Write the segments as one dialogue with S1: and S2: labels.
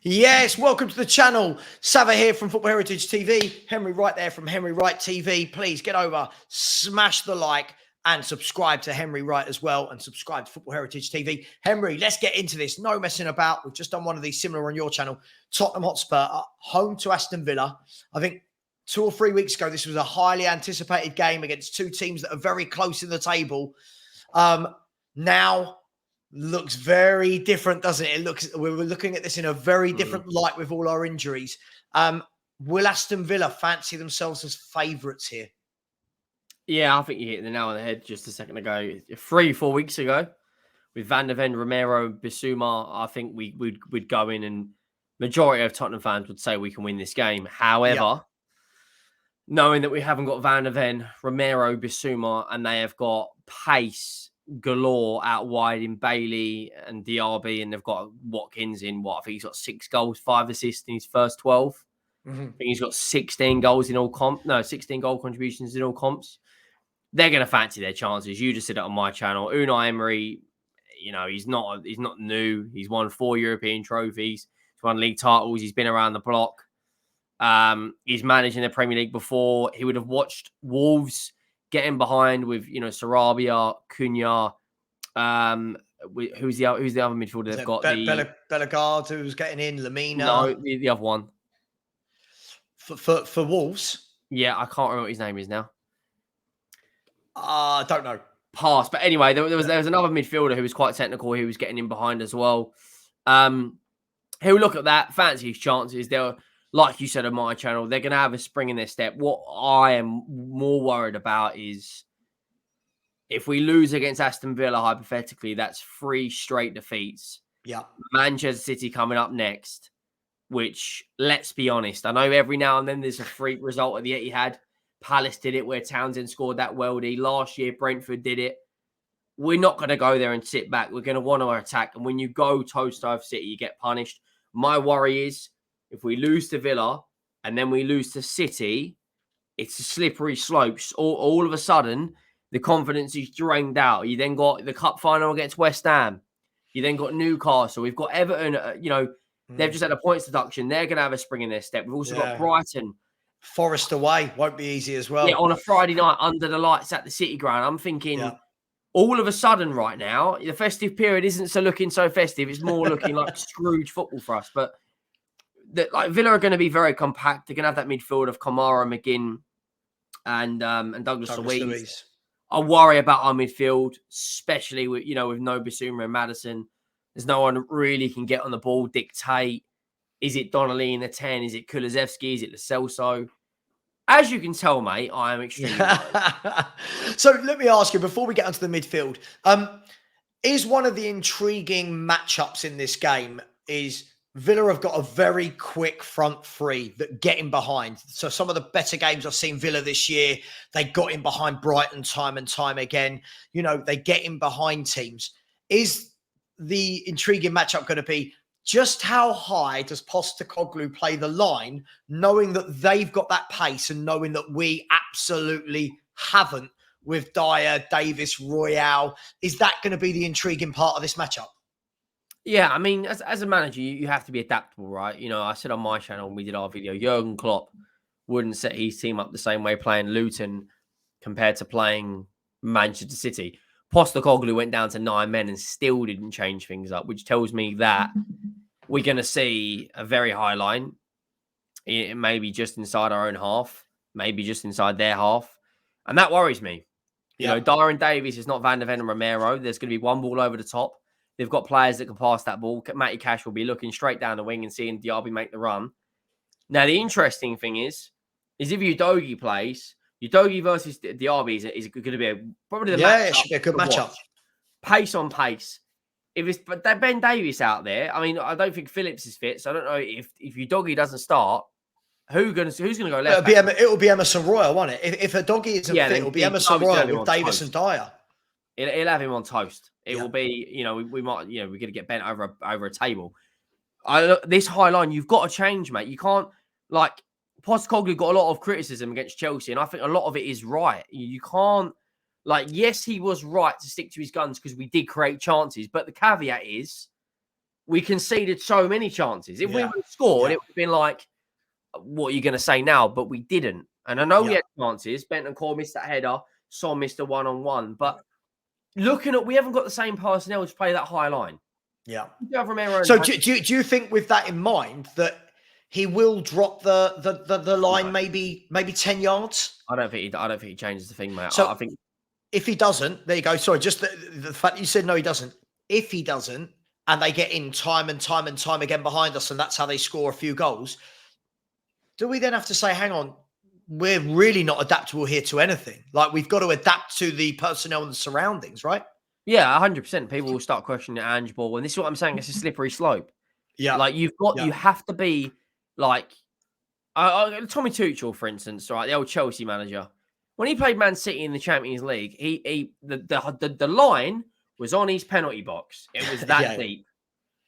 S1: Yes, welcome to the channel. Sava here from Football Heritage TV. Henry Wright there from Henry Wright TV. Please get over, smash the like, and subscribe to Henry Wright as well, and subscribe to Football Heritage TV. Henry, let's get into this. No messing about. We've just done one of these similar on your channel. Tottenham Hotspur home to Aston Villa. I think 2 or 3 weeks ago, this was a highly anticipated game against two teams that are very close in the table. Now looks very different, doesn't it? We're looking at this in a very different light with all our injuries. Will Aston Villa fancy themselves as favourites here?
S2: Yeah, I think you hit the nail on the head just a second ago. 3-4 weeks ago, with Van der Ven, Romero, Bissouma, I think we'd go in and majority of Tottenham fans would say we can win this game. However, knowing that we haven't got Van der Ven, Romero, Bissouma, and they have got pace galore out wide in Bailey and Diaby, and they've got Watkins in I think he's got 6 goals, 5 assists in his first 12. I think he's got 16 goals in all 16 goal contributions in all comps. They're going to fancy their chances. You just said it on my channel. Unai Emery, he's not new. He's won 4 European trophies. He's won league titles. He's been around the block. He's managed in the Premier League before. He would have watched Wolves getting behind with, Sarabia, Cunha. Who's the other midfielder they've got?
S1: Bellegarde, who's getting in, Lamina.
S2: No, the other one.
S1: For Wolves?
S2: Yeah, I can't remember what his name is now.
S1: I don't know.
S2: Pass. But anyway, there was another midfielder who was quite technical. Who was getting in behind as well. He'll look at that, fancy his chances. They're, like you said on my channel, they're going to have a spring in their step. What I am more worried about is if we lose against Aston Villa, hypothetically, that's 3 straight defeats.
S1: Yeah.
S2: Manchester City coming up next, which, let's be honest, I know every now and then there's a freak result at the Etihad. Palace did it where Townsend scored that worldie. Last year, Brentford did it. We're not going to go there and sit back. We're going to want to attack. And when you go toe-to-toe City, you get punished. My worry is if we lose to Villa and then we lose to City, it's a slippery slope. All of a sudden, the confidence is drained out. You then got the cup final against West Ham. You then got Newcastle. We've got Everton. They've just had a points deduction. They're going to have a spring in their step. We've also got Brighton.
S1: Forest away won't be easy as well.
S2: Yeah, on a Friday night under the lights at the City Ground. I'm thinking all of a sudden right now, the festive period isn't looking so festive. It's more looking like Scrooge football for us. But Villa are going to be very compact. They're going to have that midfield of Kamara, McGinn, and Douglas Luiz. I worry about our midfield, especially with no Bissouma and Maddison. There's no one really can get on the ball, dictate. Is it Donnelly in the 10? Is it Kulusevski? Is it Lo Celso? As you can tell, mate, I am extremely
S1: So let me ask you, before we get onto the midfield, is one of the intriguing matchups in this game is Villa have got a very quick front three that get in behind. So some of the better games I've seen Villa this year, they got in behind Brighton time and time again. They get in behind teams. Is the intriguing matchup going to be just how high does Postecoglou play the line, knowing that they've got that pace and knowing that we absolutely haven't with Dyer, Davis, Royale? Is that going to be the intriguing part of this matchup?
S2: Yeah, I mean, as a manager, you have to be adaptable, right? I said on my channel when we did our video, Jurgen Klopp wouldn't set his team up the same way playing Luton compared to playing Manchester City. Postecoglou went down to 9 men and still didn't change things up, which tells me that we're going to see a very high line, maybe just inside our own half, maybe just inside their half. And that worries me. Dyer and Davies is not Van der Ven and Romero. There's going to be one ball over the top. They've got players that can pass that ball. Matty Cash will be looking straight down the wing and seeing Diaby make the run. Now, the interesting thing is if Udogie plays, Udogie versus Diaby is going to be probably the matchup.
S1: It should be a good matchup.
S2: Pace on pace. If it's Ben Davies out there, I mean, I don't think Phillips is fit, so I don't know if Udogie doesn't start, who's going to go left?
S1: It'll be Emerson Royal, won't it? If Udogie isn't fit, it'll be Emerson Royal with Davis and Dyer.
S2: He'll have him on toast. It will be, we might, we're going to get bent over a table. This high line, you've got to change, mate. You can't, Postecoglou got a lot of criticism against Chelsea, and I think a lot of it is right. You can't, yes, he was right to stick to his guns because we did create chances, but the caveat is we conceded so many chances. If we
S1: Yeah.
S2: would have scored,
S1: Yeah.
S2: it would have been like, what are you going to say now? But we didn't. And I know we
S1: Yeah.
S2: had chances. Bentancur missed that header. Son missed a one-on-one. But looking at, we haven't got the same personnel to play that high line.
S1: Yeah.
S2: You have Romero
S1: So do you think with that in mind that he will drop the line maybe 10 yards?
S2: I don't think he changes the thing, mate.
S1: So
S2: I think
S1: if he doesn't, there you go. Sorry, just the fact that you said no, he doesn't. If he doesn't, and they get in time and time and time again behind us, and that's how they score a few goals, do we then have to say, hang on, we're really not adaptable here to anything? Like, we've got to adapt to the personnel and the surroundings, right?
S2: yeah, 100%. People will start questioning Ange ball, and this is what I'm saying. It's a slippery slope.
S1: Yeah.
S2: Like you have to be like Tommy Tuchel, for instance, right? The old Chelsea manager. When he played Man City in the Champions League, the line was on his penalty box. It was that deep.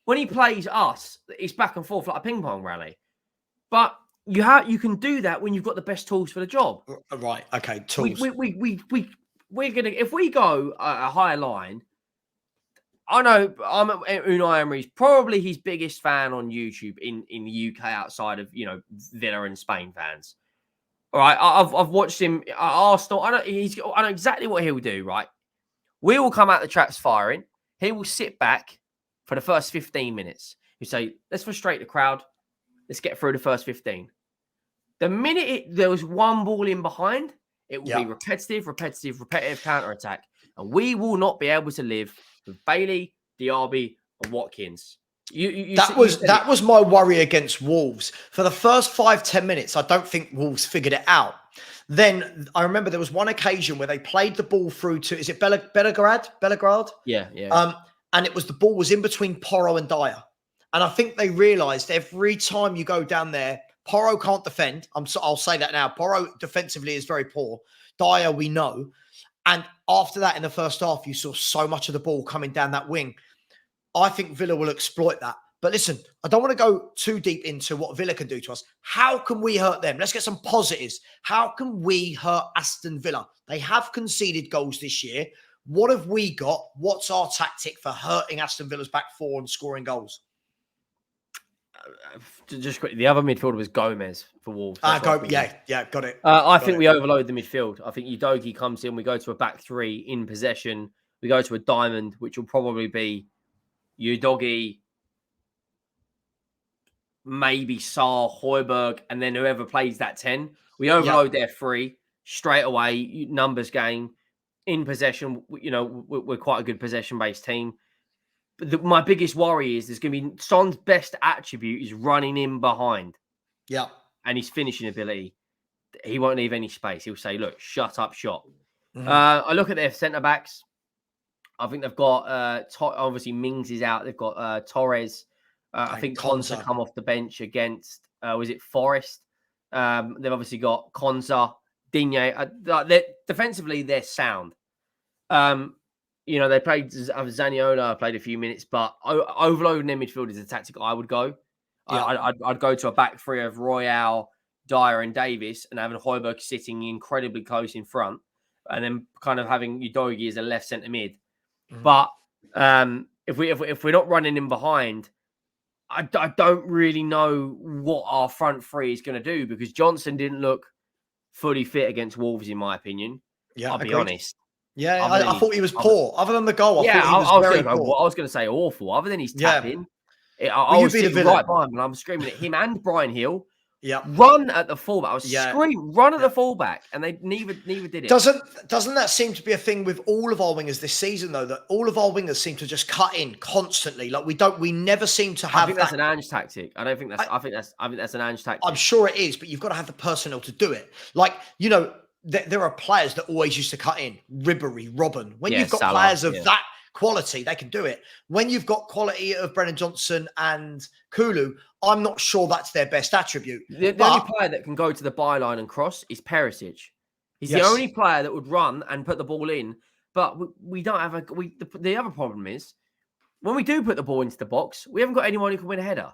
S2: When he plays us, it's back and forth like a ping pong rally. But you can do that when you've got the best tools for the job.
S1: Right. Okay. Tools.
S2: We're gonna, if we go a higher line. I know Unai Emery's probably his biggest fan on YouTube in the UK outside of Villa and Spain fans. All right, I've watched him at Arsenal. I know exactly what he'll do. Right, we will come out the traps firing. He will sit back for the first 15 minutes. He'll say, "Let's frustrate the crowd. Let's get through the first 15." The minute there was one ball in behind, it will be repetitive counter attack, and we will not be able to live with Bailey, Diaby, and Watkins.
S1: That was my worry against Wolves. For the first 5-10 minutes, I don't think Wolves figured it out. Then I remember there was one occasion where they played the ball through to, is it Belgrade?
S2: Yeah.
S1: And the ball was in between Porro and Dyer. And I think they realised every time you go down there, Porro can't defend. I'll say that now. Porro defensively is very poor. Dyer, we know. And after that, in the first half, you saw so much of the ball coming down that wing. I think Villa will exploit that. But listen, I don't want to go too deep into what Villa can do to us. How can we hurt them? Let's get some positives. How can we hurt Aston Villa? They have conceded goals this year. What have we got? What's our tactic for hurting Aston Villa's back four and scoring goals?
S2: Just quickly, the other midfielder was Gomez for Wolves.
S1: Got it.
S2: I think we overload the midfield. I think Udogie comes in. We go to a back three in possession. We go to a diamond, which will probably be Udogie, maybe Sarr, Højbjerg, and then whoever plays that 10. We overload their three straight away. Numbers game in possession. We're quite a good possession-based team. But my biggest worry is there's going to be Son's best attribute is running in behind.
S1: Yeah.
S2: And his finishing ability. He won't leave any space. He'll say, look, shut up shop.
S1: Mm-hmm.
S2: I look at their centre-backs. I think they've got, obviously, Mings is out. They've got Torres. I think Konsa come off the bench against, was it Forest? They've obviously got Konsa, Digne. Defensively, they're sound. They played Zaniolo, played a few minutes, but overloading their midfield is a tactic I would go. Yeah. I'd go to a back three of Royale, Dyer, and Davis, and having Højbjerg sitting incredibly close in front, and then kind of having Udogie as a left centre mid. Mm-hmm. But if we're not running in behind, I don't really know what our front three is going to do, because Johnson didn't look fully fit against Wolves, in my opinion. Yeah, I'll be honest.
S1: Yeah, I thought he was poor. Other than the goal, I thought he was very poor.
S2: I was going to say awful. Other than he's tapping, I was sitting right by him and I'm screaming at him and Brian Hill.
S1: Yeah,
S2: run at the fullback. I was screaming, run at the fullback, and they neither did it.
S1: Doesn't that seem to be a thing with all of our wingers this season, though? That all of our wingers seem to just cut in constantly. Like we never seem to have.
S2: I think that's an Ange tactic. I think that's an Ange tactic.
S1: I'm sure it is, but you've got to have the personnel to do it. Like there are players that always used to cut in. Ribery, Robben. When you've got players of that quality, they can do it. When you've got quality of Brennan Johnson and Kulu, I'm not sure that's their best attribute.
S2: The only player that can go to the byline and cross is Perisic. He's the only player that would run and put the ball in. But we don't have the other problem is, when we do put the ball into the box, we haven't got anyone who can win a header.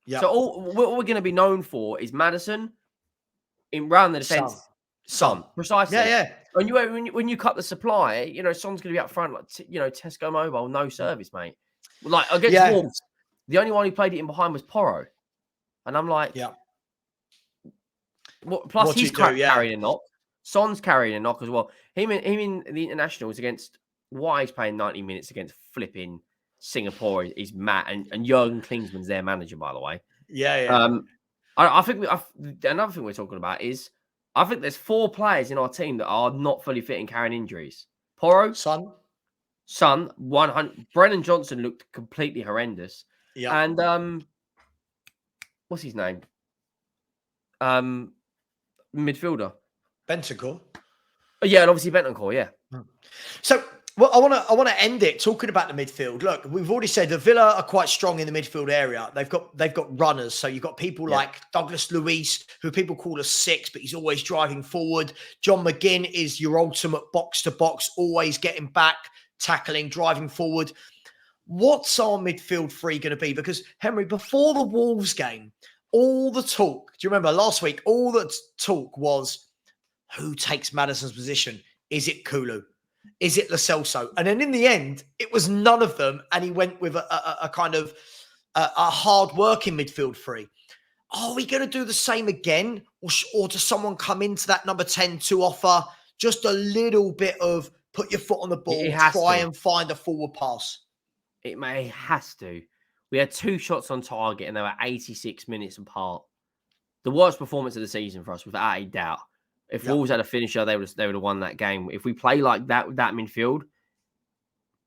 S2: Yep. So what we're going to be known for is Maddison in round the defence. Son, precisely.
S1: Yeah.
S2: When you cut the supply, Son's going to be up front like Tesco Mobile, no service, mate. Like against Wolves, The only one who played it in behind was Porro. And I'm like,
S1: Yeah.
S2: What, plus
S1: What do
S2: he's
S1: you do? Yeah.
S2: carrying a knock. Son's carrying a knock as well. Him in the internationals against why he's playing 90 minutes against flipping Singapore is mad. And Jurgen Klinsmann's their manager, by the way.
S1: Yeah, yeah.
S2: I think another thing we're talking about is I think there's 4 players in our team that are not fully fit and carrying injuries. Porro, Son, 100. Brennan Johnson looked completely horrendous.
S1: Yeah.
S2: And what's his name? Midfielder.
S1: Bentancur.
S2: Yeah, and obviously Bentancur, yeah.
S1: So, well, I want to end it talking about the midfield. Look, we've already said the Villa are quite strong in the midfield area. They've got runners. So you've got people like Douglas Luiz, who people call a 6, but he's always driving forward. John McGinn is your ultimate box to box, always getting back, tackling, driving forward. What's our midfield three going to be? Because Henry, before the Wolves game, all the talk. Do you remember last week? All the talk was who takes Maddison's position. Is it Coglou? Is it Lo Celso? And then in the end, it was none of them. And he went with a kind of a hard-working midfield three. Are we going to do the same again? Or does someone come into that number 10 to offer just a little bit of put your foot on the ball, try and find a forward pass?
S2: It has to. We had 2 shots on target and they were 86 minutes apart. The worst performance of the season for us, without a doubt. If Wolves had a finisher, they would have won that game. If we play like that with that midfield,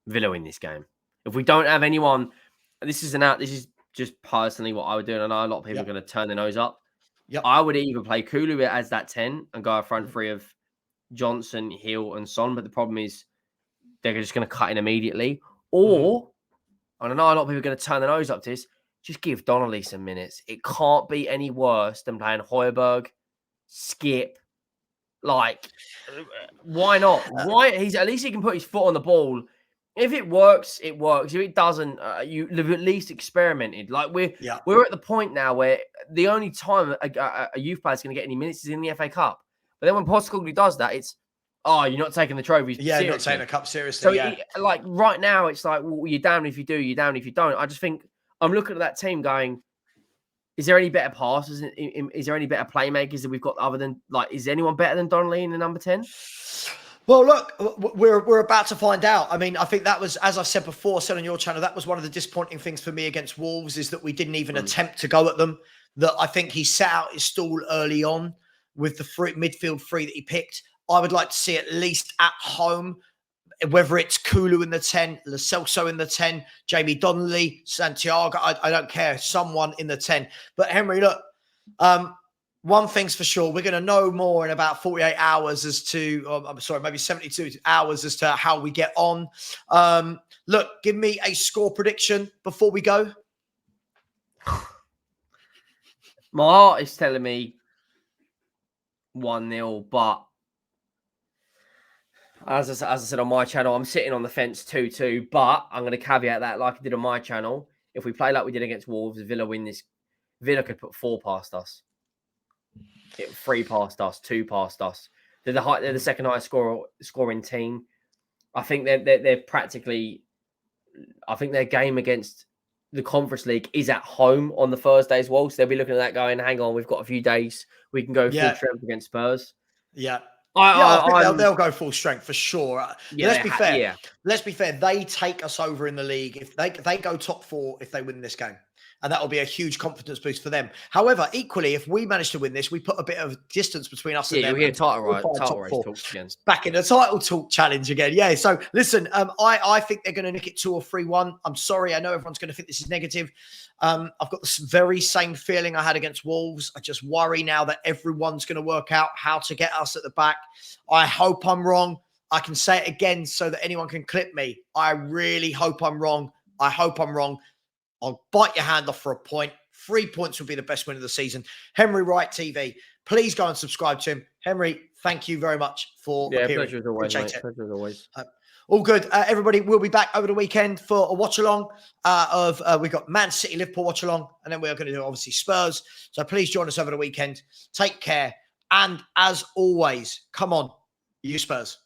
S2: Villa win this game. If we don't have anyone, this is just personally what I would do. And I know a lot of people are going to turn their nose up. I would either play Coglou as that 10 and go a front three of Johnson, Hill, and Son. But the problem is they're just going to cut in immediately. Or, and I know a lot of people are going to turn their nose up to this, just give Donnelly some minutes. It can't be any worse than playing Højbjerg, Skip. Like, why not? Why? At least he can put his foot on the ball. If it works, it works. If it doesn't, you've at least experimented. Like we're at the point now where the only time a youth player is going to get any minutes is in the FA Cup. But then when Postecoglou does that, it's you're not taking the trophies.
S1: Yeah,
S2: seriously.
S1: not taking the cup seriously.
S2: So like right now, it's like, well, you're down if you do, you're down if you don't. I just think I'm looking at that team going, is there any better passes? Is there any better playmakers that we've got other than, like, is anyone better than Donnelly in the number 10?
S1: Well, look, we're about to find out. I mean, I think that was, as I said before, said on your channel, that was one of the disappointing things for me against Wolves is that we didn't even attempt to go at them. That I think he set out his stall early on with the midfield three that he picked. I would like to see at least at home, whether it's Coglou in the 10, Lo Celso in the 10, Jamie Donnelly, Santiago, I don't care, someone in the 10. But Henry, look, one thing's for sure, we're going to know more in about 48 hours as to, maybe 72 hours as to how we get on. Look, give me a score prediction before we go.
S2: My heart is telling me 1-0, but as I said on my channel, I'm sitting on the fence 2-2, but I'm going to caveat that like I did on my channel. If we play like we did against Wolves, Villa win this. Villa could put 4 past us. 3 past us, 2 past us. They're the second highest scoring team. I think they're practically. I think their game against the Conference League is at home on the Thursday as well. So they'll be looking at that going, hang on, we've got a few days. We can go full strength against Spurs.
S1: Yeah. I think they'll go full strength for sure. Let's be fair. Let's be fair. They take us over in the league if they go top 4 if they win this game. And that will be a huge confidence boost for them. However, equally, if we manage to win this, we put a bit of distance between us and them.
S2: Yeah, we hear title race talks again.
S1: Back in the title talk challenge again. Yeah, so listen, I think they're going to nick it 2 or 3-1. I'm sorry. I know everyone's going to think this is negative. I've got this very same feeling I had against Wolves. I just worry now that everyone's going to work out how to get us at the back. I hope I'm wrong. I can say it again so that anyone can clip me. I really hope I'm wrong. I hope I'm wrong. I'll bite your hand off for a point. 3 points would be the best win of the season. Henry Wright TV. Please go and subscribe to him. Henry, thank you very much for appearing.
S2: Pleasure as always, mate. Pleasure as always.
S1: All good. Everybody, we'll be back over the weekend for a watch-along we've got Man City, Liverpool watch-along, and then we're going to do, obviously, Spurs. So please join us over the weekend. Take care. And as always, come on, you Spurs.